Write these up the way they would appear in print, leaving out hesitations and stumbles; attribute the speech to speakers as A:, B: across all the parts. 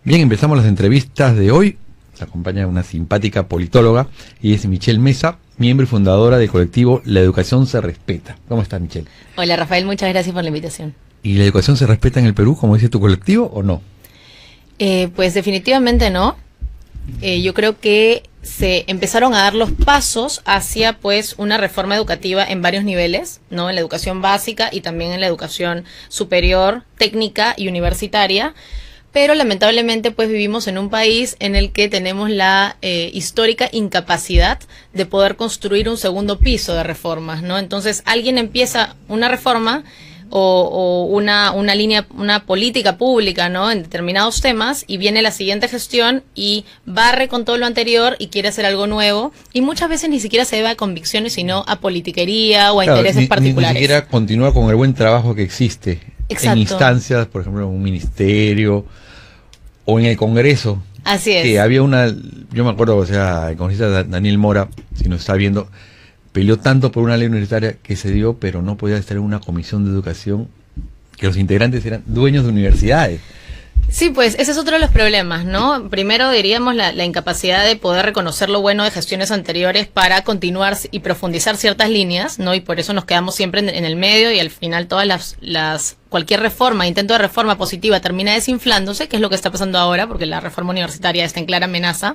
A: Bien, empezamos las entrevistas de hoy. Nos acompaña una simpática politóloga y es Michelle Mesa, miembro y fundadora del colectivo La Educación se Respeta. ¿Cómo estás, Michelle?
B: Hola, Rafael, muchas gracias por la invitación.
A: ¿Y la educación se respeta en el Perú, como dice tu colectivo, o no?
B: Pues definitivamente no. Yo creo que se empezaron a dar los pasos hacia pues una reforma educativa en varios niveles, ¿no? En la educación básica y también en la educación superior, técnica y universitaria. Pero lamentablemente pues vivimos en un país en el que tenemos la histórica incapacidad de poder construir un segundo piso de reformas, ¿no? Entonces alguien empieza una reforma o una línea, una política pública, ¿no? En determinados temas, y viene la siguiente gestión y barre con todo lo anterior y quiere hacer algo nuevo, y muchas veces ni siquiera se debe a convicciones, sino a politiquería o a intereses particulares.
A: Ni siquiera continúa con el buen trabajo que existe.
B: Exacto.
A: En instancias, por ejemplo, en un ministerio o en el Congreso.
B: Así es.
A: Que había yo me acuerdo, o sea, el congresista Daniel Mora, si nos está viendo, peleó tanto por una ley universitaria que se dio, pero no podía estar en una comisión de educación, que los integrantes eran dueños de universidades.
B: Sí, pues ese es otro de los problemas, ¿no? Primero diríamos la incapacidad de poder reconocer lo bueno de gestiones anteriores para continuar y profundizar ciertas líneas, ¿no? Y por eso nos quedamos siempre en el medio, y al final todas cualquier reforma, intento de reforma positiva termina desinflándose, que es lo que está pasando ahora, porque la reforma universitaria está en clara amenaza.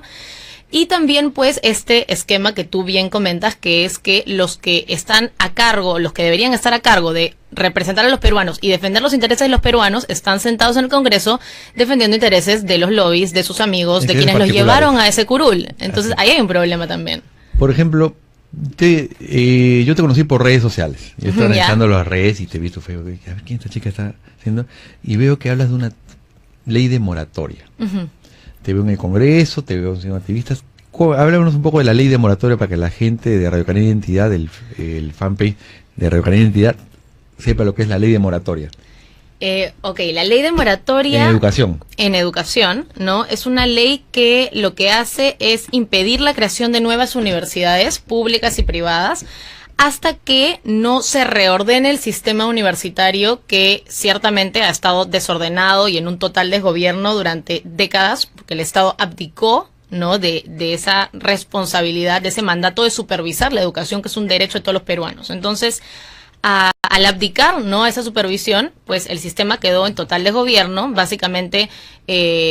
B: Y también pues este esquema que tú bien comentas, que es que los que están a cargo, los que deberían estar a cargo de representar a los peruanos y defender los intereses de los peruanos, están sentados en el Congreso defendiendo intereses de los lobbies, de sus amigos, de quienes los llevaron a ese curul. Entonces ahí hay un problema también.
A: Por ejemplo, yo te conocí por redes sociales. Yo estoy analizando las redes y te he visto feo. A ver quién esta chica está haciendo. Y veo que hablas de una ley de moratoria. Te veo en el Congreso, te veo siendo activistas. Háblanos un poco de la ley de moratoria para que la gente de Radio Canal Identidad, el fanpage de Radio Canal Identidad, sepa lo que es la ley de moratoria.
B: Ok, la ley de moratoria...
A: En educación.
B: En educación, ¿no? Es una ley que lo que hace es impedir la creación de nuevas universidades públicas y privadas hasta que no se reordene el sistema universitario, que ciertamente ha estado desordenado y en un total desgobierno durante décadas, porque el Estado abdicó, ¿no? de esa responsabilidad, de ese mandato de supervisar la educación, que es un derecho de todos los peruanos. Entonces, al abdicar, ¿no?, esa supervisión, pues el sistema quedó en total desgobierno, básicamente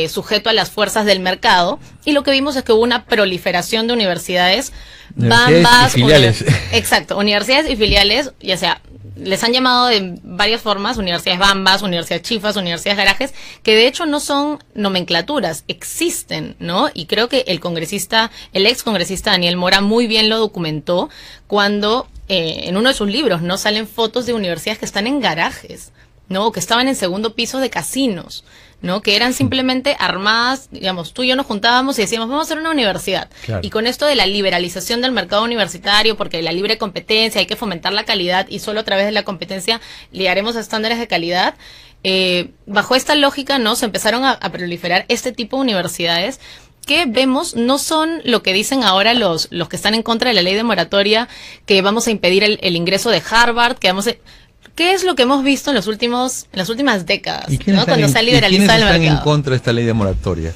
B: sujeto a las fuerzas del mercado, y lo que vimos es que hubo una proliferación de universidades bambas,
A: y filiales.
B: Exacto, universidades y filiales, ya sea, les han llamado de varias formas, universidades bambas, universidades chifas, universidades garajes, que de hecho no son nomenclaturas, existen, ¿no? Y creo que el ex congresista Daniel Mora muy bien lo documentó cuando en uno de sus libros no salen fotos de universidades que están en garajes, ¿no? O que estaban en segundo piso de casinos, ¿no? Que eran simplemente armadas, digamos, tú y yo nos juntábamos y decíamos, vamos a hacer una universidad. Claro. Y con esto de la liberalización del mercado universitario, porque la libre competencia, hay que fomentar la calidad y solo a través de la competencia llegaremos a estándares de calidad, bajo esta lógica, ¿no?, se empezaron a proliferar este tipo de universidades que vemos no son lo que dicen ahora los que están en contra de la ley de moratoria, que vamos a impedir el ingreso de Harvard, ¿qué es lo que hemos visto en las últimas décadas, ¿no?, cuando se ha liberalizado el mercado?
A: ¿Quiénes están en contra de esta ley de moratoria?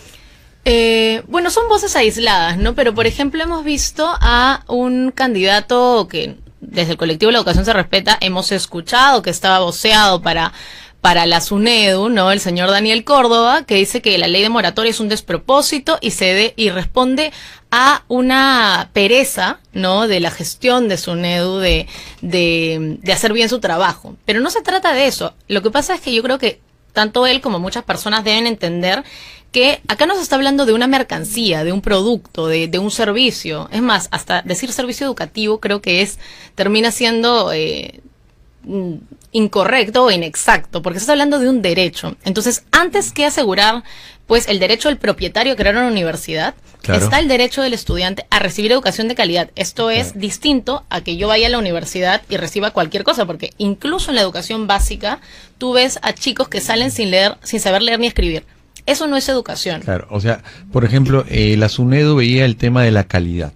B: Bueno, son voces aisladas, ¿no? Pero, por ejemplo, hemos visto a un candidato que desde el colectivo La Educación se Respeta hemos escuchado que estaba voceado para la SUNEDU, ¿no?, el señor Daniel Córdoba, que dice que la ley de moratoria es un despropósito y responde a una pereza, ¿no?, de la gestión de SUNEDU de hacer bien su trabajo. Pero no se trata de eso. Lo que pasa es que yo creo que tanto él como muchas personas deben entender que acá no se está hablando de una mercancía, de un producto, de un servicio. Es más, hasta decir servicio educativo creo que termina siendo incorrecto o inexacto, porque se está hablando de un derecho. Entonces, antes que asegurar pues el derecho del propietario a crear una universidad, claro, está el derecho del estudiante a recibir educación de calidad. Esto es distinto a que yo vaya a la universidad y reciba cualquier cosa, porque incluso en la educación básica tú ves a chicos que salen sin saber leer ni escribir. Eso no es educación. Claro,
A: o sea, por ejemplo, la SUNEDU veía el tema de la calidad,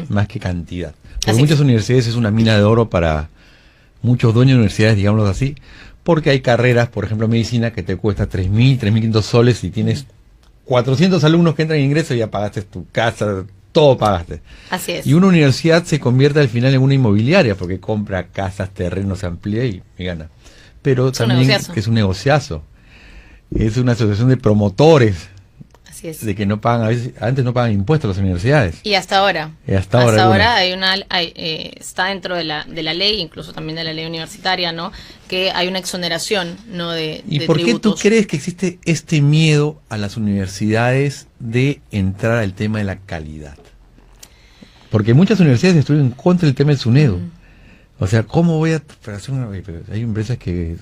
A: más que cantidad. Porque muchas universidades es una mina de oro para muchos dueños de universidades, digámoslo así, porque hay carreras, por ejemplo, medicina, que te cuesta 3.000, 3.500 soles y tienes 400 alumnos que entran en ingreso, ya pagaste tu casa, todo pagaste.
B: Así es.
A: Y una universidad se convierte al final en una inmobiliaria, porque compra casas, terrenos, amplía y gana. Pero también que es un negociazo. Es una asociación de promotores.
B: Así es.
A: De que no pagan, a veces, antes no pagan impuestos las universidades.
B: Y hasta ahora.
A: Hasta ahora
B: hay está dentro de la ley, incluso también de la ley universitaria, ¿no? Que hay una exoneración, ¿no?
A: ¿Y por qué tú crees que existe este miedo a las universidades de entrar al tema de la calidad? Porque muchas universidades estuvieron en contra del tema del SUNEDU. O sea, ¿cómo voy a hacer una... Hay empresas que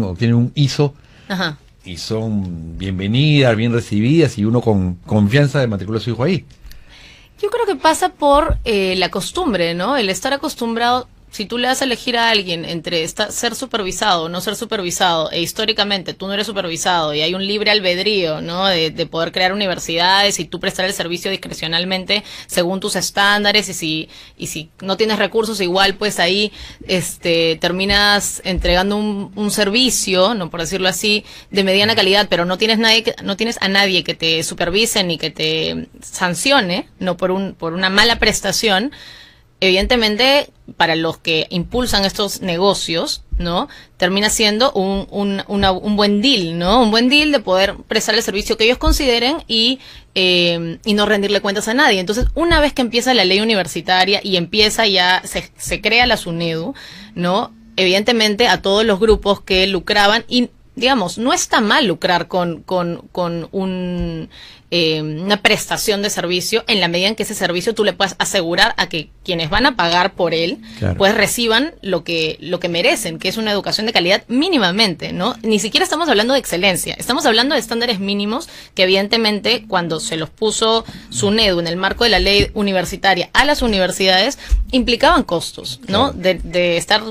A: obtienen un ISO.
B: Ajá.
A: Y son bienvenidas, bien recibidas, y uno con confianza de matricular a su hijo ahí.
B: Yo creo que pasa por la costumbre, ¿no? El estar acostumbrado. Si tú le das a elegir a alguien entre ser supervisado o no ser supervisado, e históricamente tú no eres supervisado y hay un libre albedrío, ¿no? De poder crear universidades y tú prestar el servicio discrecionalmente según tus estándares, y si no tienes recursos, igual pues ahí terminas entregando un servicio, no por decirlo así, de mediana calidad, pero no tienes a nadie que te supervise ni que te sancione, no por una mala prestación. Evidentemente, para los que impulsan estos negocios, ¿no? Termina siendo un buen deal, ¿no? Un buen deal de poder prestar el servicio que ellos consideren y no rendirle cuentas a nadie. Entonces, una vez que empieza la ley universitaria y empieza ya, se crea la SUNEDU, ¿no? Evidentemente, a todos los grupos que lucraban, y digamos, no está mal lucrar con una prestación de servicio, en la medida en que ese servicio tú le puedas asegurar a que quienes van a pagar por él, claro, pues reciban lo que merecen, que es una educación de calidad mínimamente, ¿no? Ni siquiera estamos hablando de excelencia, estamos hablando de estándares mínimos que evidentemente cuando se los puso SUNEDU en el marco de la ley universitaria a las universidades, implicaban costos, ¿no? Claro.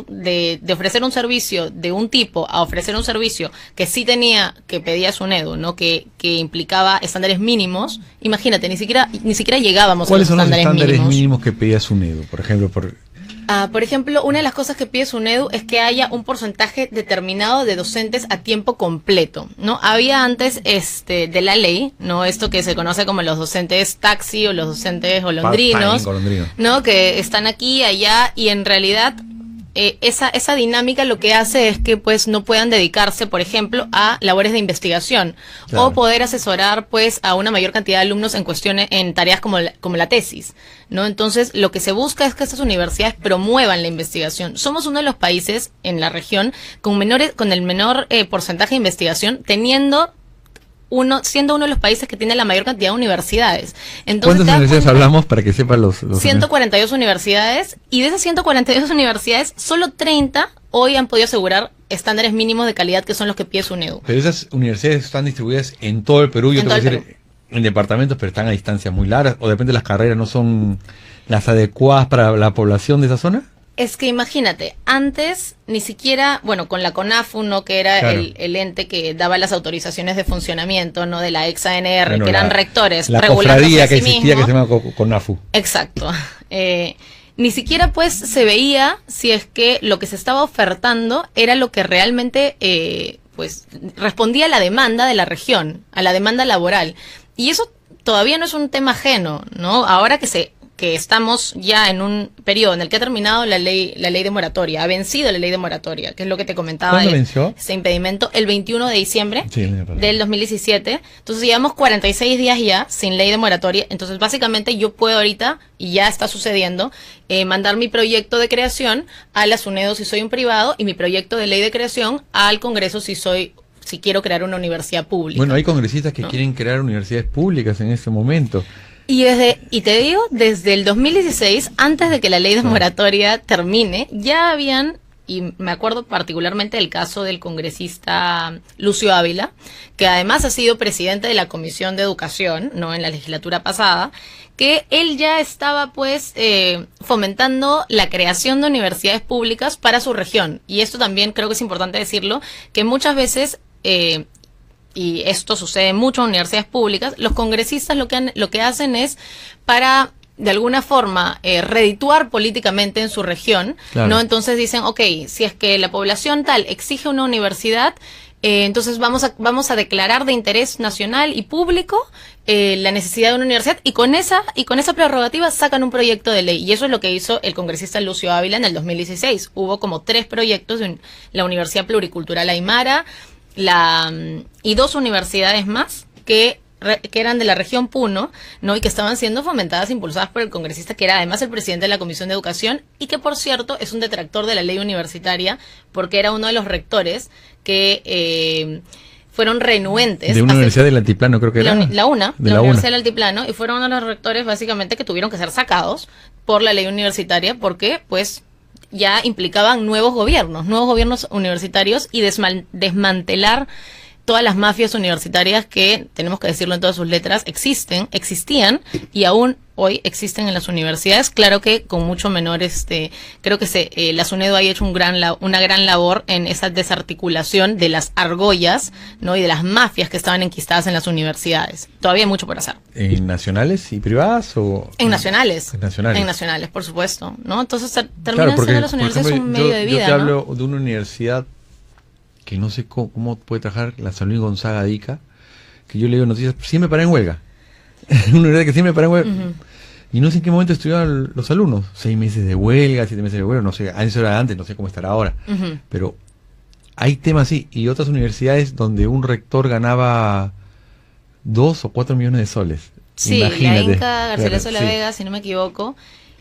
B: De ofrecer un servicio de un tipo a ofrecer un servicio que sí pedía SUNEDU, ¿no? Que implicaba estándares mínimos. Imagínate, ni siquiera llegábamos a los estándares mínimos. ¿Cuáles son los estándares mínimos
A: que pedía SUNEDU, por ejemplo?
B: Por ejemplo, una de las cosas que pide SUNEDU es que haya un porcentaje determinado de docentes a tiempo completo, ¿no? Había antes de la ley, ¿no? Esto que se conoce como los docentes taxi o los docentes golondrinos, ¿no? Que están aquí y allá, y en realidad esa dinámica lo que hace es que pues no puedan dedicarse, por ejemplo, a labores de investigación, claro, o poder asesorar pues a una mayor cantidad de alumnos en tareas como la tesis, ¿no? Entonces, lo que se busca es que estas universidades promuevan la investigación. Somos uno de los países en la región con el menor porcentaje de investigación, siendo uno de los países que tiene la mayor cantidad de universidades. Entonces,
A: ¿cuántas universidades hablamos para que sepan los
B: 142 universidades, y de esas 142 universidades, solo 30 hoy han podido asegurar estándares mínimos de calidad, que son los que pide SUNEDU.
A: Pero esas universidades están distribuidas en todo el Perú, en departamentos, pero están a distancias muy largas, o de repente las carreras no son las adecuadas para la población de esa zona.
B: Es que imagínate, antes ni siquiera, bueno, con la CONAFU, ¿no? Que era claro, el ente que daba las autorizaciones de funcionamiento, ¿no? De la ex-ANR, bueno, que eran rectores
A: la cofradía que existía, que se llama CONAFU.
B: Exacto. Ni siquiera pues se veía si es que lo que se estaba ofertando era lo que realmente pues respondía a la demanda de la región, a la demanda laboral. Y eso todavía no es un tema ajeno, ¿no? Ahora que estamos ya en un periodo en el que ha terminado la ley de moratoria, ha vencido la ley de moratoria, que es lo que te comentaba.
A: ¿Cuándo venció?
B: Ese impedimento, el 21 de diciembre del 2017. Entonces llevamos 46 días ya sin ley de moratoria. Entonces básicamente yo puedo ahorita, y ya está sucediendo, mandar mi proyecto de creación a la SUNEDU si soy un privado, y mi proyecto de ley de creación al Congreso si quiero crear una universidad pública.
A: Bueno, hay congresistas que quieren crear universidades públicas en este momento.
B: Y te digo, desde el 2016, antes de que la ley de moratoria termine, ya habían, y me acuerdo particularmente del caso del congresista Lucio Ávila, que además ha sido presidente de la Comisión de Educación, ¿no? En la legislatura pasada, que él ya estaba pues fomentando la creación de universidades públicas para su región. Y esto también creo que es importante decirlo, que muchas veces y esto sucede mucho en universidades públicas, los congresistas lo que hacen es para, de alguna forma, redituar políticamente en su región, claro, ¿no? Entonces dicen, ok, si es que la población tal exige una universidad, Entonces vamos a declarar de interés nacional y público la necesidad de una universidad, y con esa prerrogativa sacan un proyecto de ley. Y eso es lo que hizo el congresista Lucio Ávila en el 2016. Hubo como 3 proyectos de la Universidad Pluricultural Aymara y 2 universidades más que eran de la región Puno, ¿no? Y que estaban siendo fomentadas, impulsadas por el congresista, que era además el presidente de la Comisión de Educación, y que, por cierto, es un detractor de la ley universitaria, porque era uno de los rectores que fueron renuentes.
A: De una universidad del Altiplano, creo que era.
B: La Universidad del Altiplano, y fueron uno de los rectores, básicamente, que tuvieron que ser sacados por la ley universitaria, porque, pues, ya implicaban nuevos gobiernos universitarios, y desmantelar todas las mafias universitarias que, tenemos que decirlo en todas sus letras, existían y aún hoy existen en las universidades. Claro que con mucho menor, creo que la SUNEDU ha hecho una gran labor en esa desarticulación de las argollas, ¿no? Y de las mafias que estaban enquistadas en las universidades. Todavía hay mucho por hacer.
A: ¿En nacionales y privadas o...?
B: En nacionales.
A: En nacionales,
B: por supuesto, ¿no? Entonces terminan siendo las universidades un medio de vida,
A: yo te hablo de una universidad que no sé cómo puede trabajar la San Luis Gonzaga de Ica, que yo le digo noticias, siempre para en huelga. Una universidad que siempre para en huelga. Y no sé en qué momento estudiaban los alumnos. 6 meses de huelga, 7 meses de huelga, no sé, eso era antes, no sé cómo estará ahora. Pero hay temas así, y otras universidades donde un rector ganaba 2 o 4 millones de soles.
B: Sí,
A: imagínate.
B: la Inca Garcilaso de la Vega, si no me equivoco.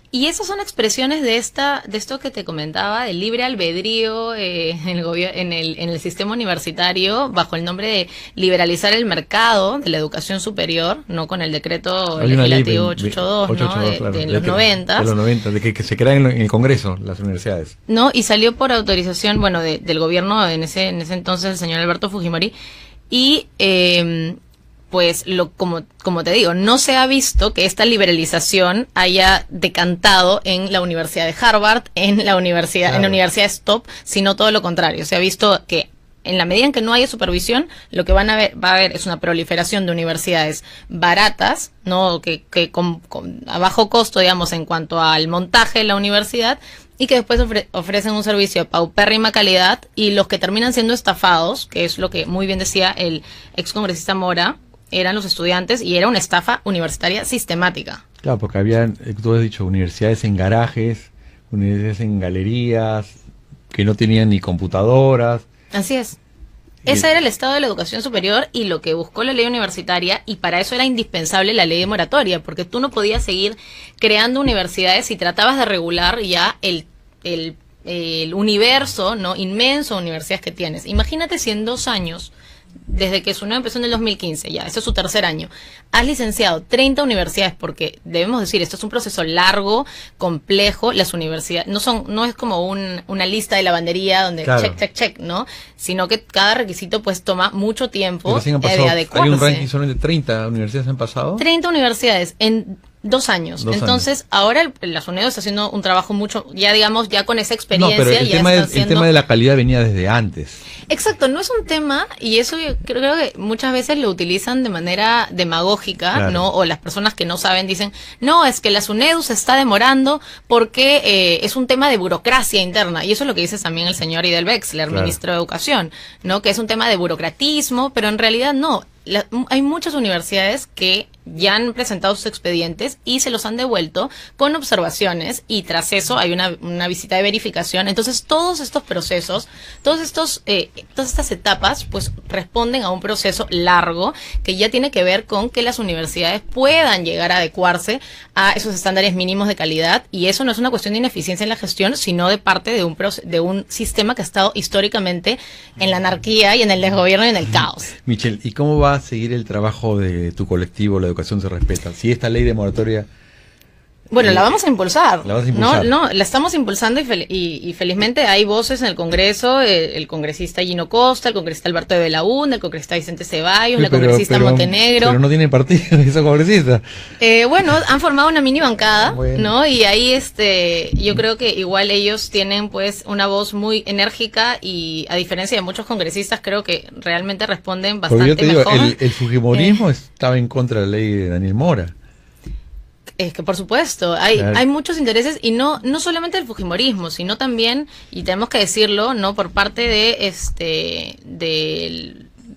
B: Y esas son expresiones de esto que te comentaba, del libre albedrío en el sistema universitario, bajo el nombre de liberalizar el mercado de la educación superior, no con el decreto legislativo 882, ¿no?
A: Claro,
B: de los 90.
A: De los 90, de que se crean en el Congreso las universidades.
B: No, y salió por autorización, bueno, del gobierno en ese entonces, el señor Alberto Fujimori, y pues como te digo, no se ha visto que esta liberalización haya decantado en la Universidad de Harvard, en la universidades top, sino todo lo contrario. Se ha visto que en la medida en que no haya supervisión, lo que va a haber es una proliferación de universidades baratas, ¿no? Que a bajo costo, digamos, en cuanto al montaje de la universidad, y que después ofrecen un servicio de paupérrima calidad, y los que terminan siendo estafados, que es lo que muy bien decía el excongresista Mora, eran los estudiantes, y era una estafa universitaria sistemática.
A: Claro, porque había, tú has dicho, universidades en garajes, universidades en galerías, que no tenían ni computadoras.
B: Así es. Ese era el estado de la educación superior, y lo que buscó la ley universitaria, y para eso era indispensable la ley de moratoria, porque tú no podías seguir creando universidades si tratabas de regular ya el universo, ¿no?, inmenso de universidades que tienes. Imagínate si en 2 años, desde que SUNEDU empezó en el 2015, ya, ese es su 3er año, has licenciado 30 universidades, porque debemos decir, esto es un proceso largo, complejo. Las universidades no es como una lista de lavandería donde
A: claro,
B: check, ¿no? Sino que cada requisito pues toma mucho tiempo de adecuarse.
A: Hay un ranking solamente de 30 universidades han pasado.
B: 30 universidades en 2 años. Entonces, ahora la SUNEDU está haciendo un trabajo mucho, ya digamos, ya con esa experiencia.
A: No, pero el tema de la calidad venía desde antes.
B: Exacto, no es un tema, y eso yo creo que muchas veces lo utilizan de manera demagógica, claro, ¿no? O las personas que no saben dicen, no, es que la SUNEDU se está demorando porque es un tema de burocracia interna. Y eso es lo que dice también el señor Idel Wexler, claro, ministro de Educación, ¿no? Que es un tema de burocratismo, pero en realidad no. Hay muchas universidades que ya han presentado sus expedientes y se los han devuelto con observaciones, y tras eso hay una visita de verificación. Entonces todos estos procesos, todas estas etapas pues responden a un proceso largo que ya tiene que ver con que las universidades puedan llegar a adecuarse a esos estándares mínimos de calidad, y eso no es una cuestión de ineficiencia en la gestión, sino de parte de un sistema que ha estado históricamente en la anarquía y en el desgobierno y en el caos.
A: Michelle, ¿y cómo va a seguir el trabajo de tu colectivo, la educación se respeta? Si esta ley de moratoria...
B: Bueno, la vamos a impulsar.
A: ¿La vas a impulsar?
B: No, la estamos impulsando, y felizmente hay voces en el Congreso, el congresista Gino Costa, el congresista Alberto de Belaúnde, el congresista Vicente Ceballos, la congresista Montenegro.
A: Pero no tienen partido esos congresistas.
B: Bueno, han formado una mini bancada,
A: bueno,
B: ¿no? Y ahí yo creo que igual ellos tienen pues una voz muy enérgica, y a diferencia de muchos congresistas, creo que realmente responden bastante
A: mejor. Porque yo te digo,
B: mejor.
A: el fujimorismo estaba en contra de la ley de Daniel Mora.
B: Es que por supuesto, hay muchos intereses y no solamente del fujimorismo, sino también, y tenemos que decirlo, no por parte de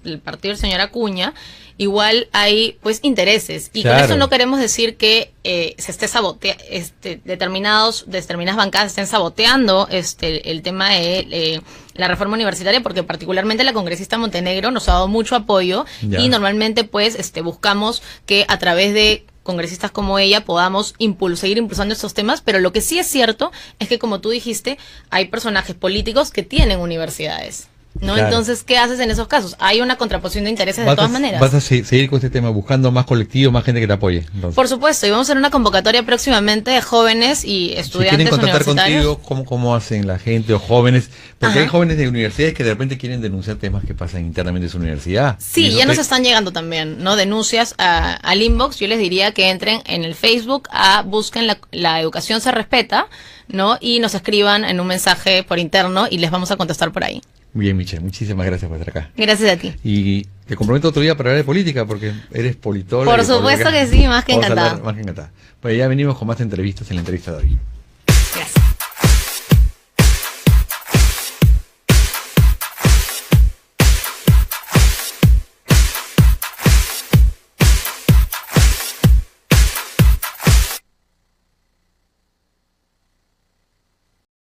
B: del partido del señor Acuña, igual hay pues intereses y con eso no queremos decir que se esté determinadas bancadas estén saboteando el tema de la reforma universitaria, porque particularmente la congresista Montenegro nos ha dado mucho apoyo y normalmente pues buscamos que a través de congresistas como ella podamos seguir impulsando estos temas, pero lo que sí es cierto es que, como tú dijiste, hay personajes políticos que tienen universidades, ¿no? Claro. Entonces, ¿qué haces en esos casos? Hay una contraposición de intereses de todas maneras.
A: ¿Vas a seguir con este tema buscando más colectivos, más gente que te apoye? Entonces.
B: Por supuesto, y vamos a hacer una convocatoria próximamente de jóvenes y estudiantes universitarios. Si quieren
A: contactar contigo, ¿cómo hacen la gente o jóvenes? Porque hay jóvenes de universidades que de repente quieren denunciar temas que pasan internamente en su universidad.
B: Sí, ya nos están llegando también, ¿no? Denuncias al inbox. Yo les diría que entren en el Facebook, busquen la educación se respeta, ¿no? Y nos escriban en un mensaje por interno y les vamos a contestar por ahí.
A: Muy bien, Michelle, muchísimas gracias por estar acá.
B: Gracias a ti.
A: Y te comprometo otro día para hablar de política, porque eres politóloga.
B: Por supuesto que sí, más que encantada.
A: Más que encantada. Pues ya venimos con más entrevistas en la entrevista de hoy.